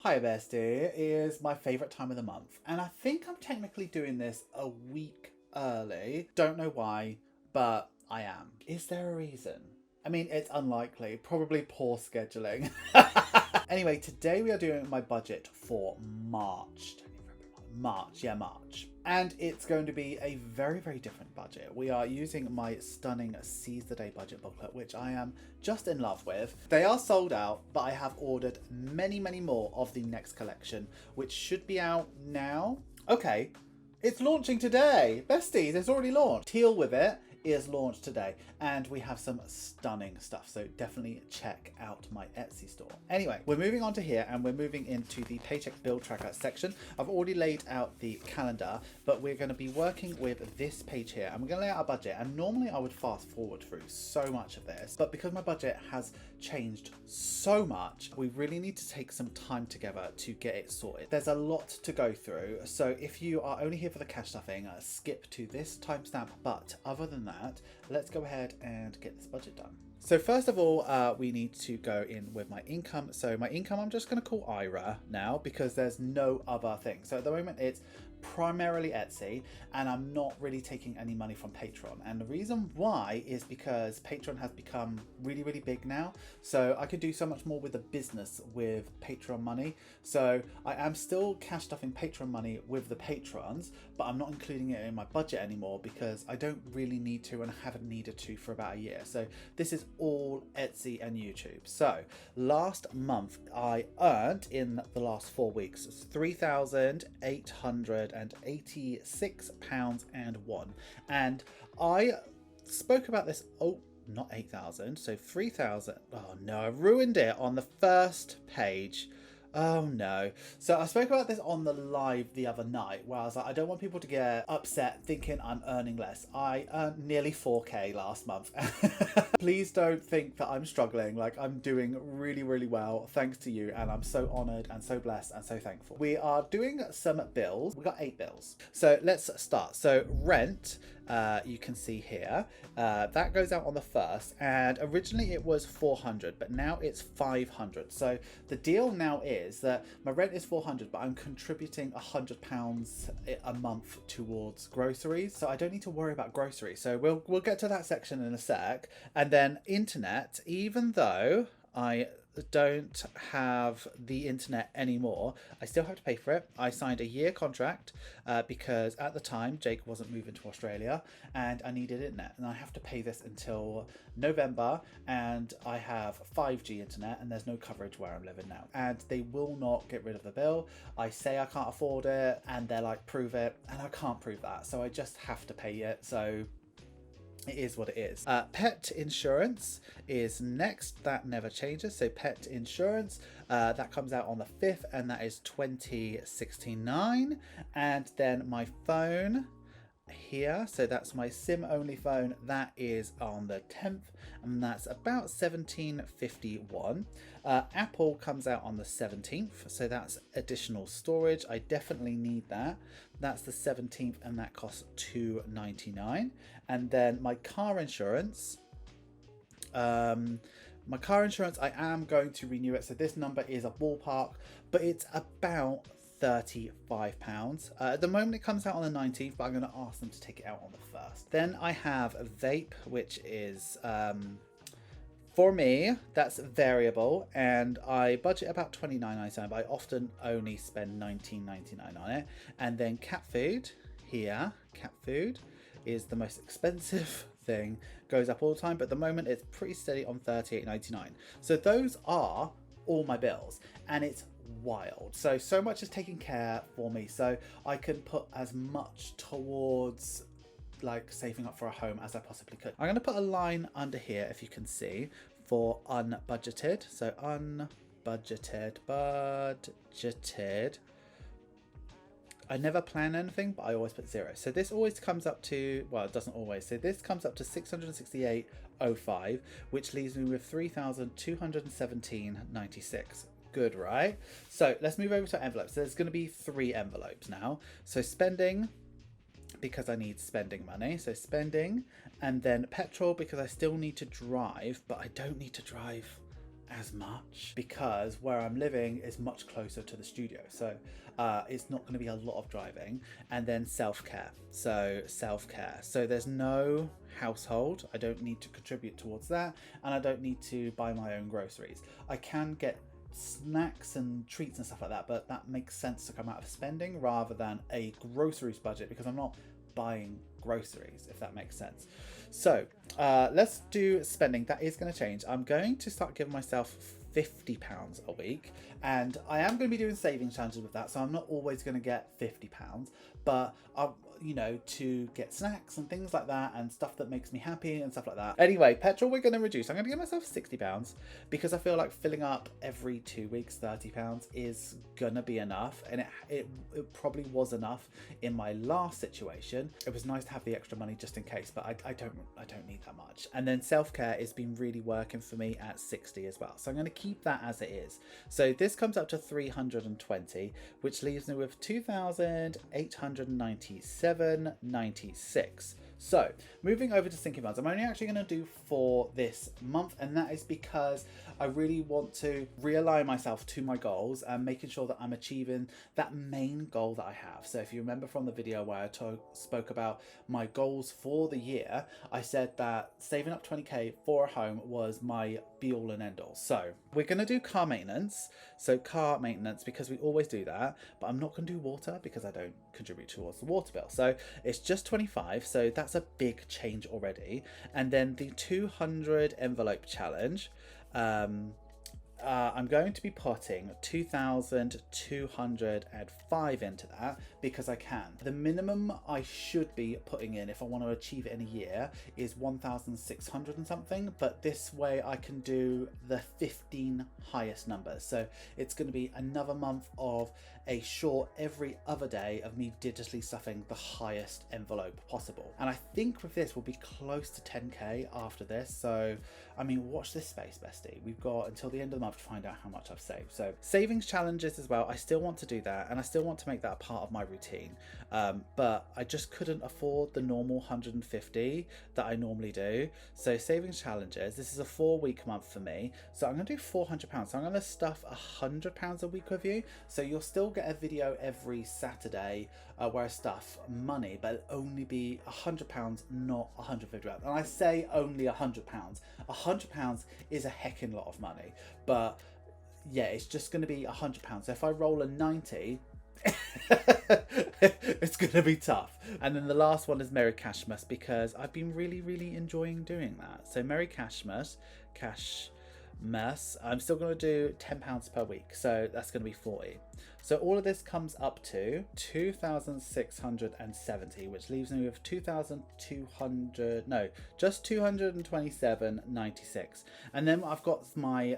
Hi Bestie, it is my favourite time of the month, and I think I'm technically doing this a week early. Don't know why, but I am. Is there a reason? I mean, it's unlikely. Probably poor scheduling. Anyway, today we are doing my budget for March. March. And it's going to be a very, very different budget. We are using my stunning Seize the Day budget booklet, which I am just in love with. They are sold out, but I have ordered many, many more of the next collection, which should be out now. Okay, it's launching today. Besties, it's already launched. Teal with It is launched today, and we have some stunning stuff, so definitely check out my Etsy store. Anyway, we're moving on to here, and we're moving into the paycheck bill tracker section. I've already laid out the calendar, but we're going to be working with this page here, and we're going to lay out a budget. And normally I would fast forward through so much of this, but because my budget has changed so much, we really need to take some time together to get it sorted. There's a lot to go through, so if you are only here for the cash stuffing, skip to this timestamp. But other than that, let's go ahead and get this budget done. So first of all, we need to go in with my income. So my income, I'm just going to call Ira now because there's no other thing. So at the moment it's primarily Etsy, and I'm not really taking any money from Patreon. And the reason why is because Patreon has become really, really big now. So I could do so much more with the business with Patreon money. So I am still cash stuffing Patreon money with the patrons, but I'm not including it in my budget anymore because I don't really need to, and I haven't needed to for about a year. So this is all Etsy and YouTube. So last month I earned, in the last 4 weeks, £3,886.01, and I spoke about this, not 8,000, so 3,000. Oh no, I ruined it on the first page. Oh no. So I spoke about this on the live the other night where I was like, I don't want people to get upset thinking I'm earning less. I earned nearly 4k last month. Please don't think that I'm struggling. Like, I'm doing really, really well thanks to you, and I'm so honoured and so blessed and so thankful. We are doing some bills. We got 8 bills. So let's start. So rent, you can see here, that goes out on the 1st, and originally it was 400, but now it's 500. So the deal now is that my rent is 400, but I'm contributing £100 a month towards groceries, so I don't need to worry about groceries. So we'll get to that section in a sec. And then internet, even though I don't have the internet anymore, I still have to pay for it. I signed a year contract because at the time Jake wasn't moving to Australia and I needed internet, and I have to pay this until November, and I have 5G internet and there's no coverage where I'm living now, and they will not get rid of the bill. I say I can't afford it and they're like, prove it, and I can't prove that, so I just have to pay it. So it is what it is. Pet insurance is next. That never changes. So pet insurance, that comes out on the 5th, and that is $20.69. And then my phone here, so that's my SIM only phone, that is on the 10th, and that's about $17.51. Apple comes out on the 17th, so that's additional storage. I definitely need that. That's the 17th, and that costs $2.99. And then my car insurance, I am going to renew it, so this number is a ballpark, but it's about £35. At the moment it comes out on the 19th, but I'm going to ask them to take it out on the 1st. Then I have a vape, which is for me, that's variable, and I budget about $29.99, but I often only spend $19.99 on it. And then cat food here, cat food is the most expensive thing, goes up all the time, but at the moment it's pretty steady on $38.99. So those are all my bills, and it's wild. So much is taken care for me, so I can put as much towards like saving up for a home as I possibly could. I'm going to put a line under here, if you can see, for unbudgeted. So unbudgeted, budgeted. I never plan anything, but I always put 0. So this always comes up to, well, it doesn't always. So this comes up to $668.05, which leaves me with $3,217.96. Good, right? So let's move over to envelopes. So there's going to be 3 envelopes now. So spending, because I need spending money. So spending, and then petrol, because I still need to drive, but I don't need to drive as much because where I'm living is much closer to the studio. So it's not going to be a lot of driving. And then self-care. So there's no household. I don't need to contribute towards that. And I don't need to buy my own groceries. I can get snacks and treats and stuff like that, but that makes sense to come out of spending rather than a groceries budget because I'm not buying groceries, if that makes sense. So let's do spending. That is going to change. I'm going to start giving myself £50 a week, and I am going to be doing savings challenges with that, so I'm not always going to get £50, but I'll, you know, to get snacks and things like that and stuff that makes me happy and stuff like that. Anyway, petrol we're going to reduce. I'm going to give myself £60 because I feel like filling up every 2 weeks £30 is gonna be enough, and it probably was enough in my last situation. It was nice to have the extra money just in case, but I don't need that much. And then self-care has been really working for me at 60 as well, so I'm going to keep that as it is. So this comes up to 320, which leaves me with 2,897.96. So moving over to sinking funds, I'm only actually going to do for this month, and that is because I really want to realign myself to my goals and making sure that I'm achieving that main goal that I have. So if you remember from the video where I spoke about my goals for the year, I said that saving up 20k for a home was my be all and end all. So we're going to do car maintenance. So car maintenance, because we always do that, but I'm not going to do water because I don't contribute towards the water bill. So it's just 25. So that's a big change already. And then the 200 envelope challenge, I'm going to be putting 2,205 into that because I can. The minimum I should be putting in if I want to achieve it in a year is 1,600 and something, but this way I can do the 15 highest numbers. So it's going to be another month of a short every other day of me digitally stuffing the highest envelope possible. And I think with this we'll be close to 10k after this. So I mean, watch this space, bestie. We've got until the end of the month to find out how much I've saved. So savings challenges as well, I still want to do that, and I still want to make that a part of my routine, but I just couldn't afford the normal 150 that I normally do. So savings challenges, this is a 4-week month for me, so I'm going to do £400. So I'm going to stuff £100 a week with you, so you'll still get a video every Saturday where I stuff money, but it'll only be £100, not £150. And I say only £100. £100 is a heckin' lot of money, but yeah, it's just going to be £100. So if I roll a 90, it's going to be tough. And then the last one is Merry Cashmas, because I've been really enjoying doing that. So Merry Cashmas, I'm still going to do £10 per week, so that's going to be 40. So all of this comes up to 2,670, which leaves me with 227.96. And then I've got my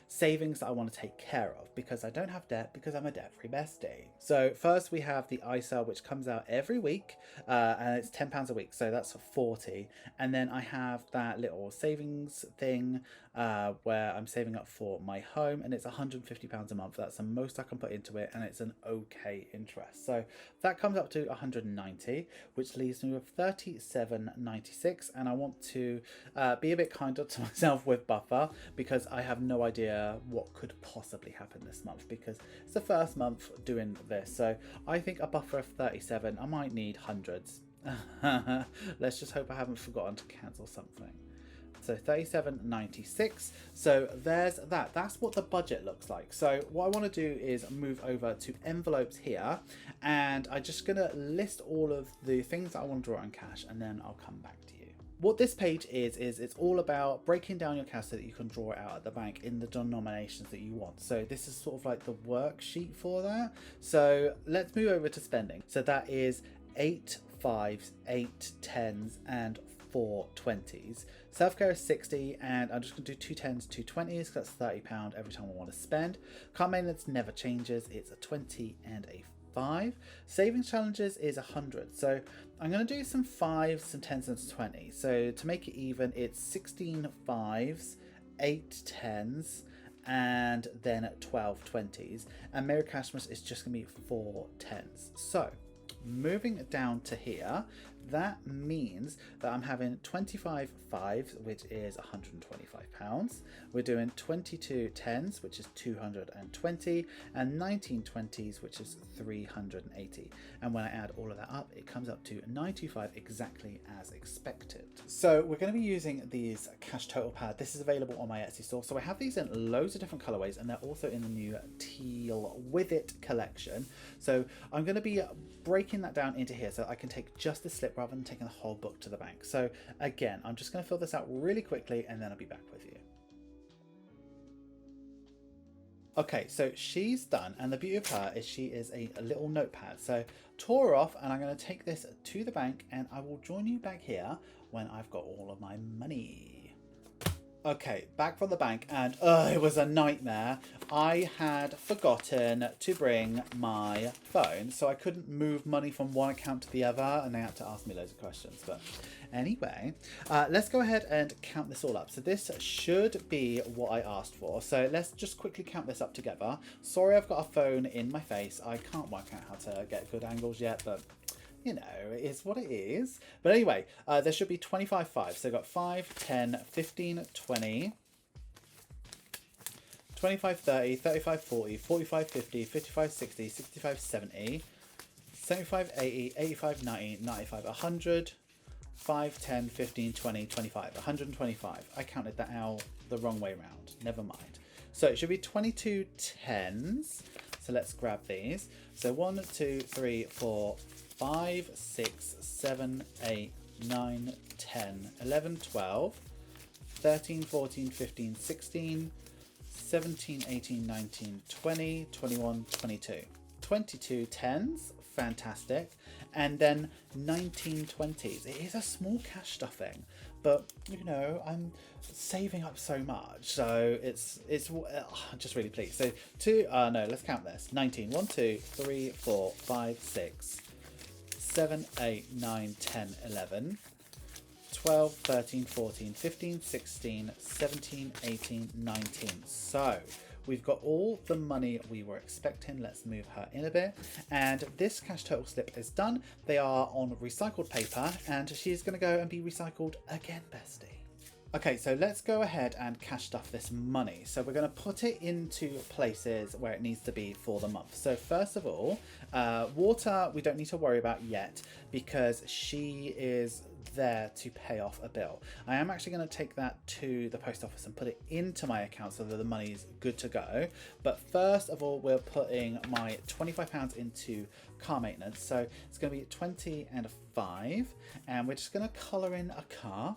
savings that I want to take care of because I don't have debt because I'm a debt-free bestie. So first we have the ISA, which comes out every week, and it's £10 a week, so that's 40. And then I have that little savings thing where I'm saving up for my home, and it's £150 a month. That's the most I can put into it, and it's an okay interest. So that comes up to 190, which leaves me with 37.96. And I want to be a bit kinder to myself with buffer because I have no idea what could possibly happen this month because it's the first month doing this. So I think a buffer of 37, I might need hundreds. Let's just hope I haven't forgotten to cancel something. So 37.96. So there's that. That's what the budget looks like. So what I want to do is move over to envelopes here, and I'm just going to list all of the things that I want to draw on cash, and then I'll come back to you. What this page is it's all about breaking down your cash so that you can draw it out at the bank in the denominations that you want. So this is sort of like the worksheet for that. So let's move over to spending. So that is 8 5s, 8 10s, and 4 20s. Self-care is 60, and I'm just going to do 2 10s, 2 20s, because that's £30 every time I want to spend. Car maintenance never changes, it's a 20 and a 5. Savings challenges is 100, so I'm going to do some 5s, some 10s, and 20s. So to make it even, it's 16 5s, 8 10s, and then 12 20s. And Merry Cashmas is just going to be 4 10s. So moving down to here, that means that I'm having 25 fives, which is £125. We're doing 22 tens, which is 220, and 19 20s, which is 380. And when I add all of that up, it comes up to 925, exactly as expected. So we're going to be using these cash total pad. This is available on my Etsy store. So I have these in loads of different colorways, and they're also in the new Teal With It collection. So I'm going to be breaking that down into here so I can take just the slip rather than taking the whole book to the bank. So again, I'm just going to fill this out really quickly and then I'll be back with you. Okay, so she's done, and the beauty of her is she is a little notepad. So tore her off, and I'm going to take this to the bank, and I will join you back here when I've got all of my money. Okay, back from the bank, and it was a nightmare. I had forgotten to bring my phone, so I couldn't move money from one account to the other, and they had to ask me loads of questions. But anyway, let's go ahead and count this all up. So this should be what I asked for. So let's just quickly count this up together. Sorry, I've got a phone in my face. I can't work out how to get good angles yet, but you know, it is what it is. But anyway, there should be 25 fives. So I've got 5, 10, 15, 20, 25, 30, 35, 40, 45, 50, 55, 60, 65, 70, 75, 80, 85, 90, 95, 100, 5, 10, 15, 20, 25, 125. I counted that out the wrong way around. Never mind. So it should be 22 tens. So let's grab these. So 1, 2, 3, 4, 5, 6, 7, 8, 9, 10, 11, 12, 13, 14, 15, 16, 17, 18, 19, 20, 21, 22. 22 tens, fantastic. And then 19 20s. It is a small cash stuffing, but you know, I'm saving up so much, so it's I'm just really pleased. So let's count this. 19, 1, 2, 3, 4, 5, 6, 7, 8, 9, 10, 11, 12, 13, 14, 15, 16, 17, 18, 19. So we've got all the money we were expecting. Let's move her in a bit. And this cash total slip is done. They are on recycled paper, and she's going to go and be recycled again, bestie. Okay, so let's go ahead and cash stuff this money. So we're going to put it into places where it needs to be for the month. So first of all, water we don't need to worry about yet because she is there to pay off a bill. I am actually going to take that to the post office and put it into my account so that the money is good to go. But first of all, we're putting my £25 into car maintenance. So it's going to be 20 and a 5, and we're just going to colour in a car.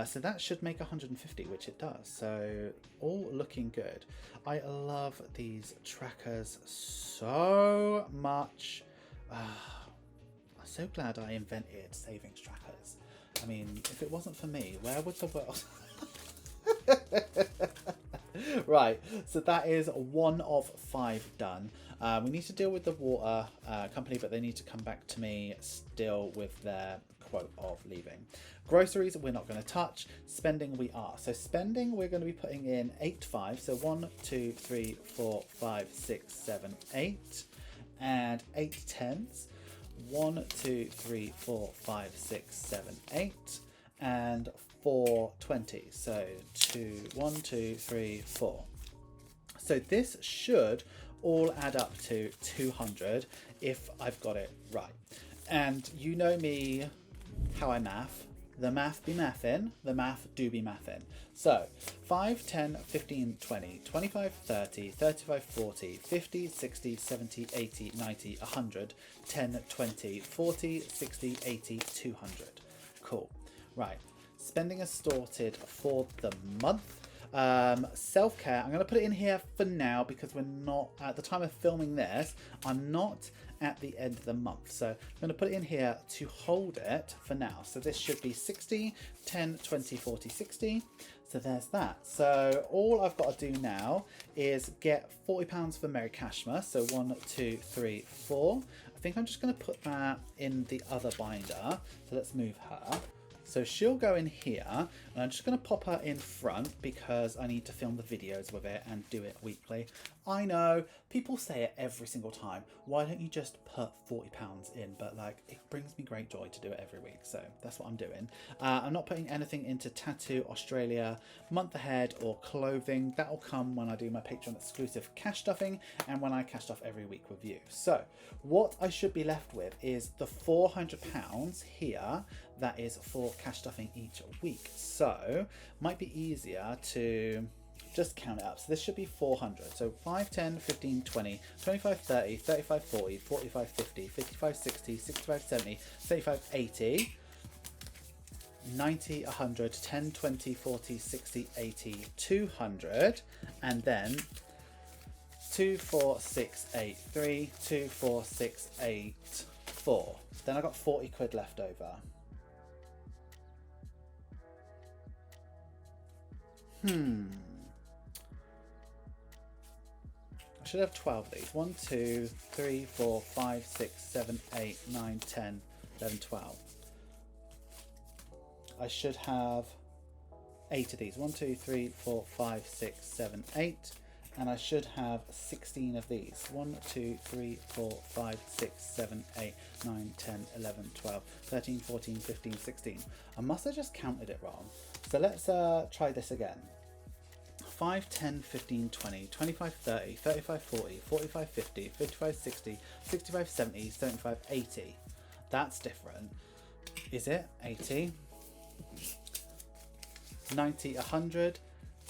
So that should make 150, which it does. So all looking good. I love these trackers so much. I'm so glad I invented savings trackers. I mean, if it wasn't for me, where would the world... Right, so that is 1 of 5 done. We need to deal with the water company, but they need to come back to me still with their quote of leaving. Groceries we're not going to touch. Spending we are. So spending we're going to be putting in 8 5. So 1, 2, 3, 4, 5, 6, 7, 8, and 8 tens. 1, 2, 3, 4, 5, 6, 7, 8, and 4 20s. So 1, 2, 3, 4. So this should all add up to 200 if I've got it right. And you know me, how I math. The math be mathin', the math do be mathin'. So 5, 10, 15, 20, 25, 30, 35, 40, 50, 60, 70, 80, 90, 100, 10, 20, 40, 60, 80, 200. Cool. Right. Spending is sorted for the month. Self-care, I'm going to put it in here for now because we're not, at the time of filming this, I'm not at the end of the month. So I'm going to put it in here to hold it for now. So this should be 60, 10, 20, 40, 60. So there's that. So all I've got to do now is get £40 for Merry Cashmas. So 1, 2, 3, 4. I think I'm just going to put that in the other binder. So let's move her. So she'll go in here, and I'm just going to pop her in front because I need to film the videos with it and do it weekly. I know, people say it every single time. Why don't you just put £40 in? But like, it brings me great joy to do it every week. So that's what I'm doing. I'm not putting anything into Tattoo Australia, Month Ahead, or clothing. That'll come when I do my Patreon exclusive cash stuffing and when I cash stuff every week with you. So what I should be left with is the £400 here. That is for cash stuffing each week. So might be easier to just count it up. So this should be 400. So 5, 10, 15, 20, 25, 30, 35, 40, 45, 50, 55, 60, 65, 70, 75, 80, 90, 100, 10, 20, 40, 60, 80, 200, and then 2, 4, 6, 8, 3, 2, 4, 6, 8, 4. Then I got 40 quid left over. I should have 12 of these. 1, 2, 3, 4, 5, 6, 7, 8, 9, 10, 11, 12. I should have 8 of these. 1, 2, 3, 4, 5, 6, 7, 8. And I should have 16 of these. 1, 2, 3, 4, 5, 6, 7, 8, 9, 10, 11, 12, 13, 14, 15, 16. I must have just counted it wrong. So let's try this again. 5, 10, 15, 20, 25, 30, 35, 40, 45, 50, 55, 60, 65, 70, 75, 80. That's different. Is it? 80, 90, 100,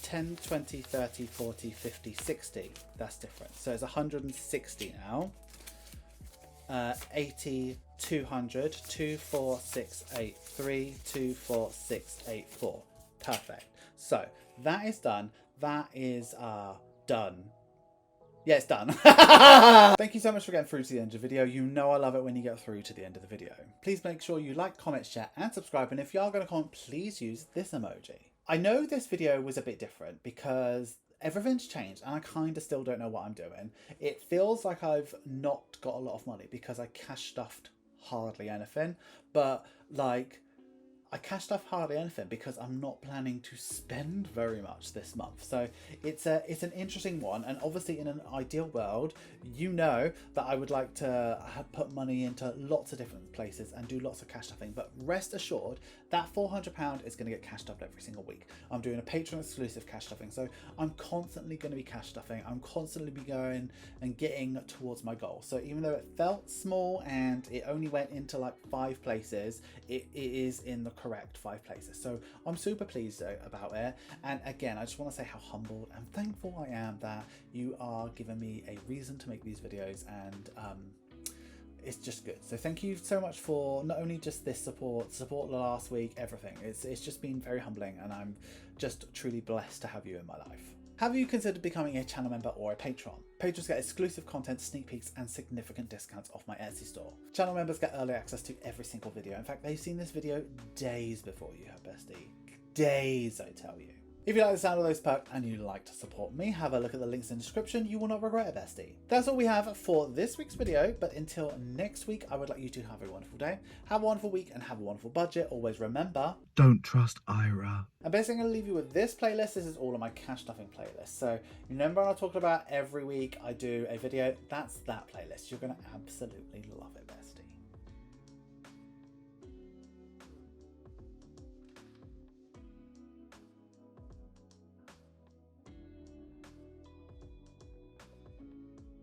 10, 20, 30, 40, 50, 60. That's different. So it's 160 now. 80, 200, 2, 4, 6, 8, 3, 2, 4, 6, 8, 4. Perfect. So that is done. That is done. Yeah, it's done. Thank you so much for getting through to the end of the video. You know I love it when you get through to the end of the video. Please make sure you like, comment, share and subscribe. And if you are going to comment, please use this emoji. I know this video was a bit different because everything's changed and I kind of still don't know what I'm doing. It feels like I've not got a lot of money because I cash stuffed hardly anything. But like, I cashed off hardly anything because I'm not planning to spend very much this month. So it's an interesting one, and obviously in an ideal world, you know that I would like to put money into lots of different places and do lots of cash stuffing, but rest assured that £400 is going to get cash stuffed every single week. I'm doing a Patreon exclusive cash stuffing, so I'm constantly going to be cash stuffing. I'm constantly be going and getting towards my goal. So even though it felt small and it only went into like 5 places, it is in the correct 5 places. So I'm super pleased about it. And again, I just want to say how humbled and thankful I am that you are giving me a reason to make these videos, and it's just good. So thank you so much for not only just this support last week, everything. It's just been very humbling, and I'm just truly blessed to have you in my life. Have you considered becoming a channel member or a patron? Patrons get exclusive content, sneak peeks, and significant discounts off my Etsy store. Channel members get early access to every single video. In fact, they've seen this video days before you have, bestie. Days, I tell you. If you like the sound of those perks and you'd like to support me, have a look at the links in the description. You will not regret it, bestie. That's all we have for this week's video, but until next week, I would like you to have a wonderful day, have a wonderful week, and have a wonderful budget. Always remember, don't trust Ira. I'm basically going to leave you with this playlist. This is all of my cash stuffing playlists. So remember I talked about every week I do a video? That's that playlist. You're going to absolutely love it, bestie.